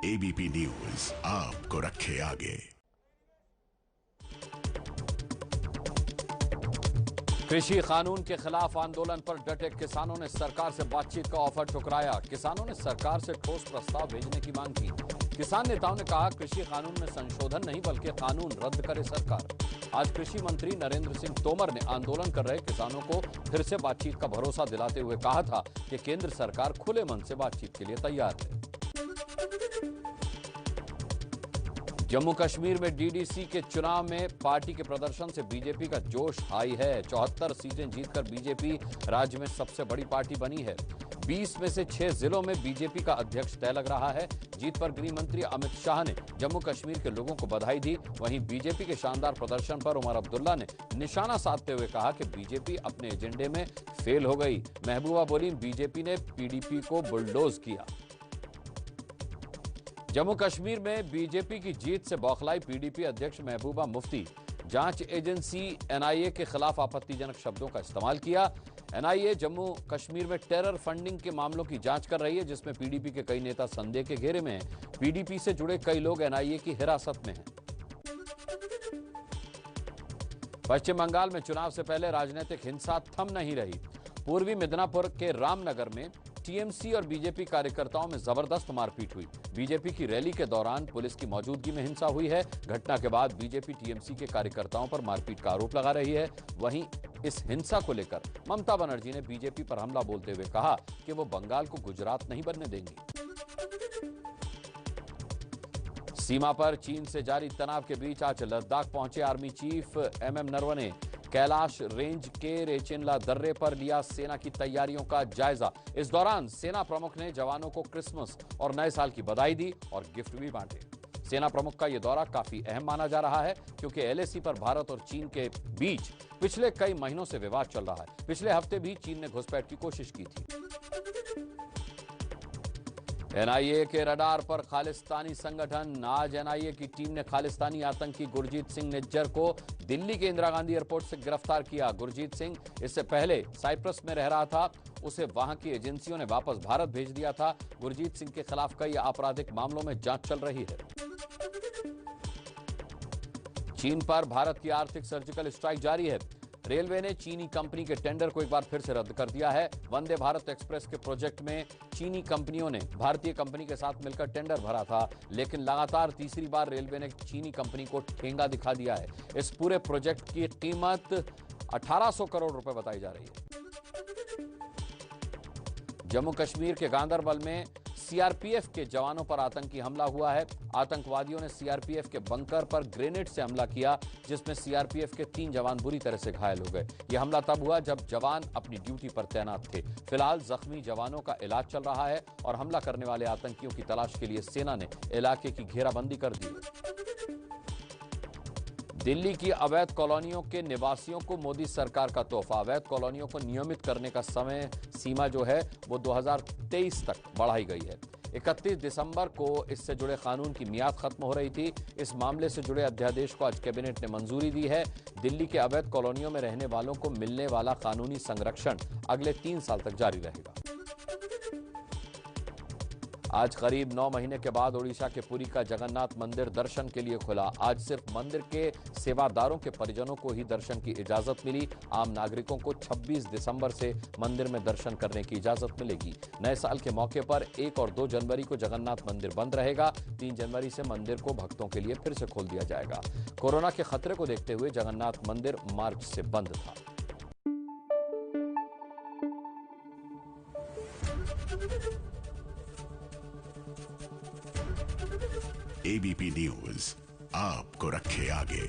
ABP news आपको रखे आगे। कृषि कानून के खिलाफ आंदोलन पर डटे किसानों ने सरकार से बातचीत का ऑफर ठुकराया। किसानों ने सरकार से ठोस प्रस्ताव भेजने की मांग की। किसान नेताओं ने कहा, कृषि कानून में संशोधन नहीं बल्कि कानून रद्द करे सरकार। आज कृषि मंत्री नरेंद्र सिंह तोमर ने आंदोलन कर रहे किसानों को फिर से बातचीत का भरोसा दिलाते हुए कहा था कि केंद्र सरकार खुले मन से बातचीत के लिए तैयार है। जम्मू कश्मीर में डीडीसी के चुनाव में पार्टी के प्रदर्शन से बीजेपी का जोश हाई है। 74 सीटें जीतकर बीजेपी राज्य में सबसे बड़ी पार्टी बनी है। 20 में से 6 जिलों में बीजेपी का अध्यक्ष तय लग रहा है। जीत पर गृह मंत्री अमित शाह ने जम्मू कश्मीर के लोगों को बधाई दी। वहीं बीजेपी के शानदार प्रदर्शन पर उमर अब्दुल्ला ने निशाना साधते हुए कहा कि बीजेपी अपने एजेंडे में फेल हो गई। महबूबा बोली, बीजेपी ने पीडीपी को बुलडोज किया। जम्मू कश्मीर में बीजेपी की जीत से बौखलाई पीडीपी अध्यक्ष महबूबा मुफ्ती। जांच एजेंसी एनआईए के खिलाफ आपत्तिजनक शब्दों का इस्तेमाल किया। एनआईए जम्मू कश्मीर में टेरर फंडिंग के मामलों की जांच कर रही है, जिसमें पीडीपी के कई नेता संदेह के घेरे में हैं। पीडीपी से जुड़े कई लोग एनआईए की हिरासत में हैं। पश्चिम बंगाल में चुनाव से पहले राजनीतिक हिंसा थम नहीं रही। पूर्वी मिदनापुर के रामनगर में टीएमसी और बीजेपी कार्यकर्ताओं में जबरदस्त मारपीट हुई। बीजेपी की रैली के दौरान पुलिस की मौजूदगी में हिंसा हुई है। घटना के बाद बीजेपी टीएमसी के कार्यकर्ताओं पर मारपीट का आरोप लगा रही है। वहीं इस हिंसा को लेकर ममता बनर्जी ने बीजेपी पर हमला बोलते हुए कहा कि वो बंगाल को गुजरात नहीं बनने देंगी। सीमा पर चीन से जारी तनाव के बीच आज लद्दाख पहुंचे army chief MM Naravane. Kailash range के रेचिनला दर्रे पर लिया सेना की तैयारियों का जायजा। इस दौरान सेना प्रमुख ने जवानों को क्रिसमस और नए साल की बधाई दी और गिफ्ट भी बांटे। सेना प्रमुख का यह दौरा काफी अहम माना जा रहा है, क्योंकि एलएसी पर भारत और चीन के बीच पिछले कई महीनों से विवाद चल रहा है। पिछले हफ्ते भी चीन ने घुसपैठ की कोशिश की थी। एनआईए के रडार पर खालिस्तानी संगठन। आज एनआईए की टीम ने खालिस्तानी आतंकी गुरजीत सिंह निज्जर को दिल्ली के इंदिरा गांधी एयरपोर्ट से गिरफ्तार किया। गुरजीत सिंह इससे पहले साइप्रस में रह रहा था। उसे वहां की एजेंसियों ने वापस भारत भेज दिया था। गुरजीत सिंह के खिलाफ कई आपराधिक मामलों में जांच चल रही है। चीन पर भारत की आर्थिक सर्जिकल स्ट्राइक जारी है। रेलवे ने चीनी कंपनी के टेंडर को एक बार फिर से रद्द कर दिया है। वंदे भारत एक्सप्रेस के प्रोजेक्ट में चीनी कंपनियों ने भारतीय कंपनी के साथ मिलकर टेंडर भरा था, लेकिन लगातार तीसरी बार रेलवे ने चीनी कंपनी को ठेंगा दिखा दिया है। इस पूरे प्रोजेक्ट की कीमत 1800 करोड़ रुपए बताई जा रही है। जम्मू कश्मीर के गांदरबल में सीआरपीएफ के जवानों पर आतंकी हमला हुआ है। आतंकवादियों ने सीआरपीएफ के बंकर पर ग्रेनेड से हमला किया, जिसमें सीआरपीएफ के 3 जवान बुरी तरह से घायल हो गए। यह हमला तब हुआ जब जवान अपनी ड्यूटी पर तैनात थे। फिलहाल जख्मी जवानों का इलाज चल रहा है और हमला करने वाले आतंकियों की तलाश के लिए सेना ने इलाके की घेराबंदी कर दी है। दिल्ली की अवैध कॉलोनियों के निवासियों को मोदी सरकार का तोहफा। अवैध कॉलोनियों को नियमित करने का समय सीमा जो है वो 2023 तक बढ़ाई गई है। 31 दिसंबर को इससे जुड़े कानून की मियाद खत्म हो रही थी। इस मामले से जुड़े अध्यादेश को आज कैबिनेट ने मंजूरी दी है। दिल्ली के अवैध कॉलोनियों में रहने वालों को मिलने वाला कानूनी संरक्षण अगले 3 साल तक जारी रहेगा। आज करीब 9 महीने के बाद ओडिशा के पुरी का जगन्नाथ मंदिर दर्शन के लिए खुला। आज सिर्फ मंदिर के सेवादारों के परिजनों को ही दर्शन की इजाजत मिली। आम नागरिकों को 26 दिसंबर से मंदिर में दर्शन करने की इजाजत मिलेगी। नए साल के मौके पर 1 और 2 जनवरी को जगन्नाथ मंदिर बंद रहेगा। 3 जनवरी से मंदिर को भक्तों के लिए फिर से खोल दिया जाएगा। कोरोना के खतरे को देखते हुए जगन्नाथ मंदिर मार्च से बंद था। एबीपी न्यूज आपको रखे आगे।